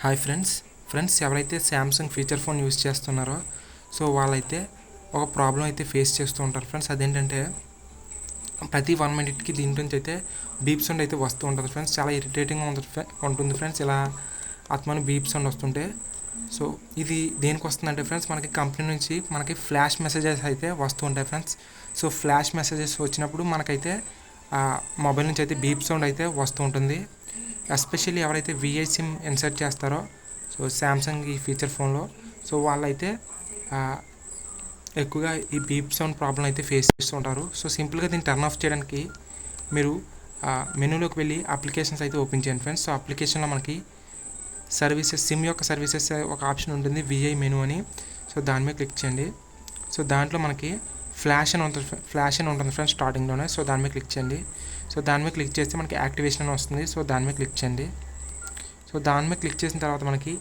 Hi friends ఎవరైతే Samsung feature phone use చేస్తున్నారో so వాళ్ళైతే ఒక ప్రాబ్లం అయితే ఫేస్ చేస్తూ ఉంటారు ఫ్రెండ్స్. అదేంటంటే ప్రతి 1 మినిట్కి దీని నుంచి అయితే బీప్ సౌండ్ అయితే వస్తూ ఉంటుంది ఫ్రెండ్స్. చాలా ఇరిటేటింగ్గా ఉంటుంది ఫ్రెండ్స్ ఇలా ఆత్మని బీప్ సౌండ్ వస్తుంటే. సో ఇది దేనికి వస్తుందంటే ఫ్రెండ్స్, మనకి కంపెనీ నుంచి మనకి ఫ్లాష్ మెసేజెస్ అయితే వస్తూ ఉంటాయి ఫ్రెండ్స్. సో ఫ్లాష్ మెసేజెస్ వచ్చినప్పుడు మనకైతే మొబైల్ నుంచి అయితే బీప్ సౌండ్ అయితే వస్తూ ఉంటుంది. ఎస్పెషల్లీ ఎవరైతే విఐ సిమ్ ఇన్సర్ట్ చేస్తారో సో శాంసంగ్ ఈ ఫీచర్ ఫోన్లో సో వాళ్ళైతే ఎక్కువగా ఈ బీప్ సౌండ్ ప్రాబ్లం అయితే ఫేస్ చేస్తూ ఉంటారు. సో సింపుల్గా దీన్ని టర్న్ ఆఫ్ చేయడానికి మీరు మెనూలోకి వెళ్ళి అప్లికేషన్స్ అయితే ఓపెన్ చేయండి ఫ్రెండ్స్. సో అప్లికేషన్లో మనకి సర్వీసెస్, సిమ్ యొక్క సర్వీసెస్ ఒక ఆప్షన్ ఉంటుంది, విఐ మెనూ అని. సో దాని మీద క్లిక్ చేయండి. సో దాంట్లో మనకి ఫ్లాష్ అని ఉంటుంది ఫ్రెండ్స్ స్టార్టింగ్లోనే. సో దాని మీద క్లిక్ చేయండి. సో దాని మీద క్లిక్ చేస్తే మనకి యాక్టివేషన్ అని వస్తుంది. సో దాని మీద క్లిక్ చేయండి. సో దాని మీద క్లిక్ చేసిన తర్వాత మనకి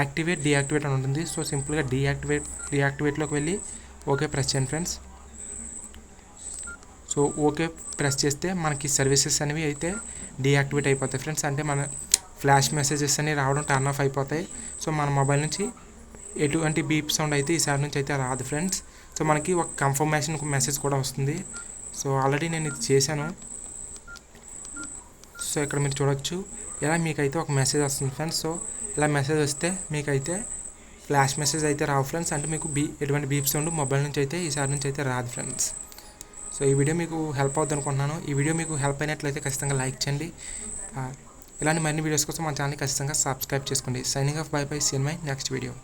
యాక్టివేట్ డీయాక్టివేట్ అని ఉంటుంది. సో సింపుల్గా డీయాక్టివేట్లోకి వెళ్ళి ఓకే ప్రెస్ చేయండి ఫ్రెండ్స్. సో ఓకే ప్రెస్ చేస్తే మనకి సర్వీసెస్ అనేవి అయితే డీయాక్టివేట్ అయిపోతాయి ఫ్రెండ్స్. అంటే మన ఫ్లాష్ మెసేజెస్ అనేవి రావడం టర్న్ ఆఫ్ అయిపోతాయి. సో మన మొబైల్ నుంచి ఎటువంటి బీప్ సౌండ్ అయితే ఈసారి నుంచి అయితే రాదు ఫ్రెండ్స్. సో మనకి ఒక కన్ఫర్మేషన్ మెసేజ్ కూడా వస్తుంది. సో ఆల్రెడీ నేను ఇది చేశాను. సో ఇక్కడ మీరు చూడొచ్చు ఇలా మీకైతే ఒక మెసేజ్ వస్తుంది ఫ్రెండ్స్. సో ఇలా మెసేజ్ వస్తే మీకైతే ఫ్లాష్ మెసేజ్ అయితే రావు ఫ్రెండ్స్. అంటే మీకు ఎటువంటి బీప్ సౌండ్ మొబైల్ నుంచి అయితే ఈసారి నుంచి అయితే రాదు ఫ్రెండ్స్. సో ఈ వీడియో మీకు హెల్ప్ అవుతుంది అనుకుంటున్నాను. ఈ వీడియో మీకు హెల్ప్ అయినట్లయితే ఖచ్చితంగా లైక్ చేయండి. ఇలాంటి మరిన్ని వీడియోస్ కోసం మన ఛానల్ని ఖచ్చితంగా సబ్స్క్రైబ్ చేసుకోండి. Signing off bye see you in my next video.